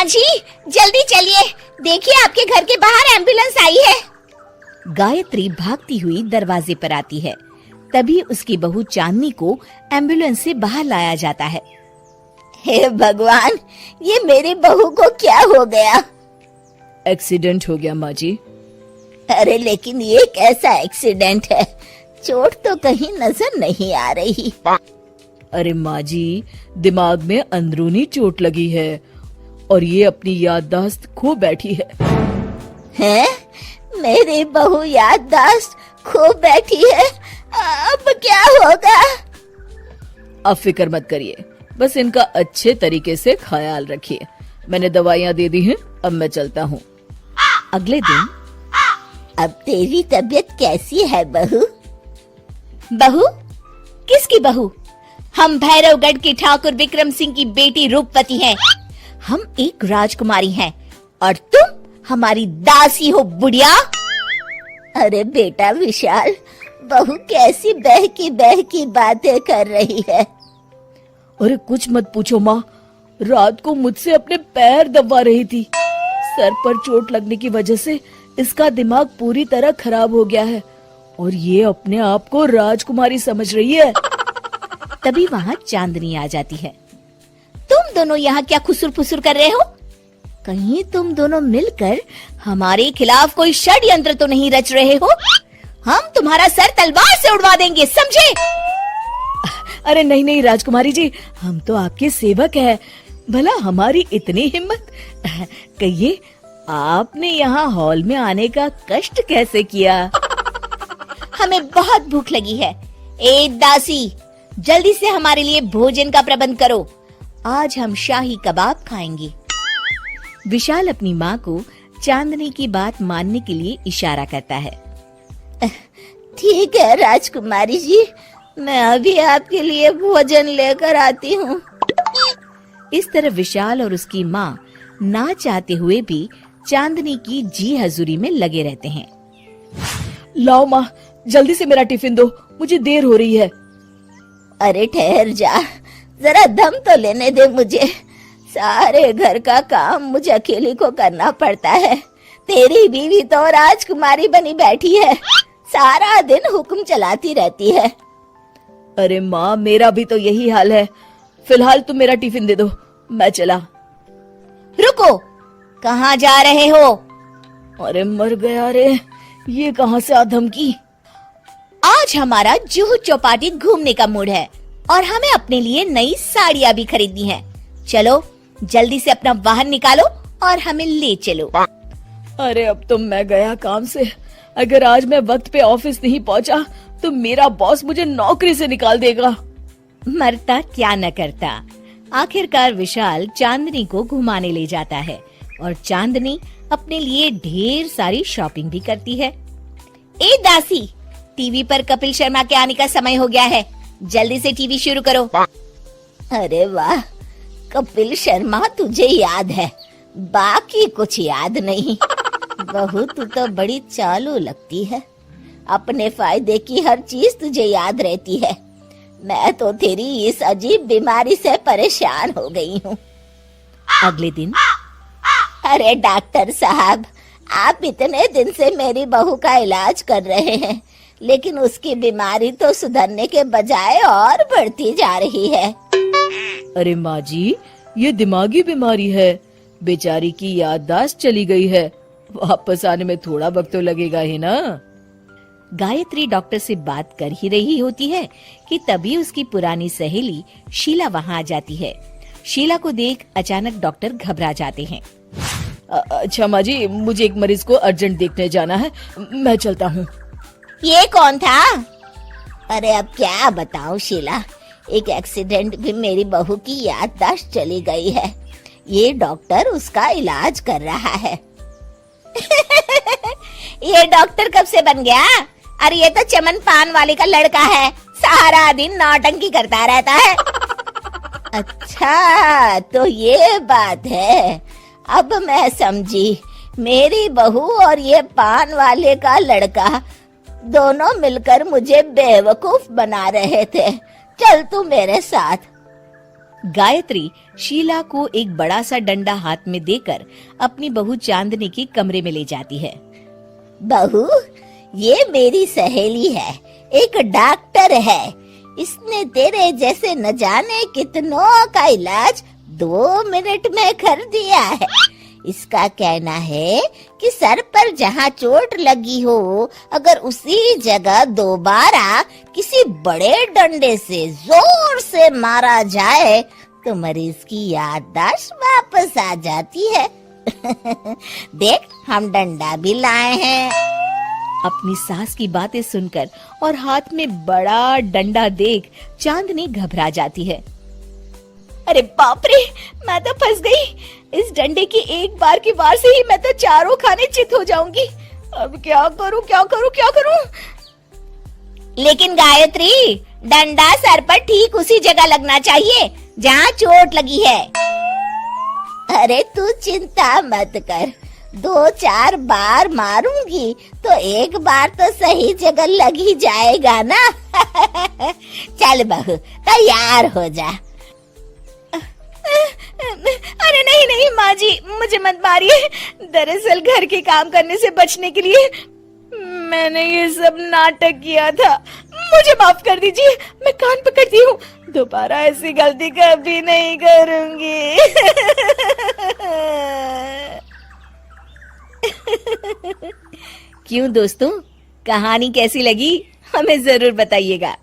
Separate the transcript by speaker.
Speaker 1: माँ जी जल्दी चलिए, देखिए आपके घर के बाहर एम्बुलेंस आई है। गायत्री भागती हुई दरवाजे पर आती है। तभी उसकी बहू चांदनी को एम्बुलेंस से बाहर लाया जाता है। हे भगवान, ये मेरी बहू को क्या हो गया?
Speaker 2: एक्सीडेंट हो गया माँ जी।
Speaker 1: अरे लेकिन ये कैसा एक्सीडेंट है? चोट तो कहीं नजर नहीं आ रही।
Speaker 2: अरे माँ जी, दिमाग में अंदरूनी चोट लगी है और ये अपनी याददाश्त खो बैठी है।
Speaker 1: हैं? मेरी बहू याददाश्त खो बैठी है, अब क्या होगा?
Speaker 2: अब फिक्र मत करिए, बस इनका अच्छे तरीके से ख्याल रखिए। मैंने दवाइयाँ दे दी हैं, अब मैं चलता हूँ।
Speaker 1: अगले दिन अब तेरी तबीयत कैसी है बहू? बहू? किसकी बहू? हम भैरवगढ़ के ठाकुर विक्रम सिंह की बेटी रूपवती हैं। हम एक राजकुमारी हैं और तुम हमारी दासी हो बुढ़िया। अरे बेटा विशाल, बहू कैसी बहकी बातें कर रही है।
Speaker 2: अरे कुछ मत पूछो माँ, रात को मुझसे अपने पैर दबा रही थी। सर पर चोट लगने की वजह से इसका दिमाग पूरी तरह खराब हो गया है और ये अपने आप को राजकुमारी समझ रही है।
Speaker 1: तभी वहाँ चांदनी आ जाती है। तुम दोनों यहाँ क्या खुसुर फुसुर कर रहे हो? कहीं तुम दोनों मिलकर हमारे खिलाफ कोई षड्यंत्र तो नहीं रच रहे हो? हम तुम्हारा सर तलवार से उड़वा देंगे, समझे?
Speaker 2: अरे नहीं नहीं राजकुमारी जी, हम तो आपके सेवक हैं। भला हमारी इतनी हिम्मत? कहिए, आपने यहाँ हॉल में आने का कष्ट कैसे किया? हमें बहुत भूख लगी है। ए दासी, जल्दी से हमारे लिए भोजन का प्रबंध करो। आज हम शाही कबाब खाएंगे। विशाल अपनी माँ को चांदनी की बात मानने के लिए इशारा करता है। ठीक है राजकुमारी जी, मैं अभी आपके लिए भोजन लेकर आती हूँ। इस तरह विशाल और उसकी माँ ना चाहते हुए भी चांदनी की जी हजूरी में लगे रहते हैं। लाओ माँ, जल्दी से मेरा टिफिन दो, मुझे देर हो रही है।
Speaker 1: अरे ठहर जा, जरा दम तो लेने दे मुझे। सारे घर का काम मुझे अकेली को करना पड़ता है। तेरी बीवी तो राजकुमारी बनी बैठी है, सारा दिन हुक्म चलाती रहती है।
Speaker 2: अरे माँ, मेरा भी तो यही हाल है। फिलहाल तुम मेरा टिफिन दे दो, मैं चला।
Speaker 1: रुको, कहाँ जा रहे हो?
Speaker 2: अरे मर गया रे, ये कहाँ से आ धमकी?
Speaker 1: आज हमारा जुहू चौपाटी घूमने का मूड है और हमें अपने लिए नई साड़ियाँ भी खरीदनी है। चलो जल्दी से अपना वाहन निकालो और हमें ले चलो।
Speaker 2: अरे अब तो मैं गया काम से। अगर आज मैं वक्त पे ऑफिस नहीं पहुँचा तो मेरा बॉस मुझे नौकरी से निकाल देगा।
Speaker 1: मरता क्या न करता। आखिरकार विशाल चांदनी को घुमाने ले जाता है और चांदनी अपने लिए ढेर सारी शॉपिंग भी करती है। ए दासी, टीवी पर कपिल शर्मा के आने का समय हो गया है, जल्दी से टीवी शुरू करो। अरे वाह, कपिल शर्मा तुझे याद है, बाकी कुछ याद नहीं। बहू तू तो बड़ी चालू लगती है, अपने फायदे की हर चीज तुझे याद रहती है। मैं तो तेरी इस अजीब बीमारी से परेशान हो गई हूँ। अगले दिन, अरे डॉक्टर साहब, आप इतने दिन से मेरी बहू का इलाज कर रहे हैं, लेकिन उसकी बीमारी तो सुधरने के बजाय और बढ़ती जा रही है।
Speaker 2: अरे माँ जी, ये दिमागी बीमारी है। बेचारी की याददाश्त चली गई है, वापस आने में थोड़ा वक्त तो लगेगा ही ना।
Speaker 1: गायत्री डॉक्टर से बात कर ही रही होती है कि तभी उसकी पुरानी सहेली शीला वहाँ आ जाती है। शीला को देख अचानक डॉक्टर घबरा जाते हैं।
Speaker 2: अच्छा माँ जी, मुझे एक मरीज को अर्जेंट देखने जाना है, मैं चलता हूँ।
Speaker 1: ये कौन था? अरे अब क्या बताऊं शीला, एक एक्सीडेंट में मेरी बहू की याददाश्त चली गई है। ये डॉक्टर उसका इलाज कर रहा है। ये डॉक्टर कब से बन गया? अरे ये तो चमन पान वाले का लड़का है, सारा दिन नौटंकी करता रहता है। अच्छा तो ये बात है, अब मैं समझी। मेरी बहू और ये पान वाले का लड़का दोनों मिलकर मुझे बेवकूफ बना रहे थे। चल तू मेरे साथ। गायत्री शीला को एक बड़ा सा डंडा हाथ में देकर अपनी बहू चांदनी के कमरे में ले जाती है।
Speaker 3: बहू, ये मेरी सहेली है, एक डॉक्टर है। इसने तेरे जैसे न जाने कितनों का इलाज 2 मिनट में कर दिया है। इसका कहना है कि सर पर जहाँ चोट लगी हो, अगर उसी जगह दोबारा किसी बड़े डंडे से जोर से मारा जाए तो मरीज की याददाश्त वापस आ जाती है। देख, हम डंडा भी लाए हैं।
Speaker 1: अपनी सास की बातें सुनकर और हाथ में बड़ा डंडा देख चांदनी घबरा जाती है। अरे बाप रे, मैं तो फंस गई। इस डंडे की एक बार की वार से ही मैं तो चारों खाने चित हो जाऊंगी। अब क्या करूं, क्या करूं, क्या करूं?
Speaker 3: लेकिन गायत्री, डंडा सर पर ठीक उसी जगह लगना चाहिए जहाँ चोट लगी है। अरे तू चिंता मत कर, 2-4 बार मारूंगी तो एक बार तो सही जगह लग ही जाएगा ना। चल बहू, तैयार हो जा।
Speaker 1: अरे नहीं नहीं माँ जी, मुझे मत मारिए। दरअसल घर के काम करने से बचने के लिए मैंने ये सब नाटक किया था। मुझे माफ कर दीजिए, मैं कान पकड़ती हूँ। दोबारा ऐसी गलती कभी नहीं करूंगी। क्यों दोस्तों, कहानी कैसी लगी हमें जरूर बताइएगा।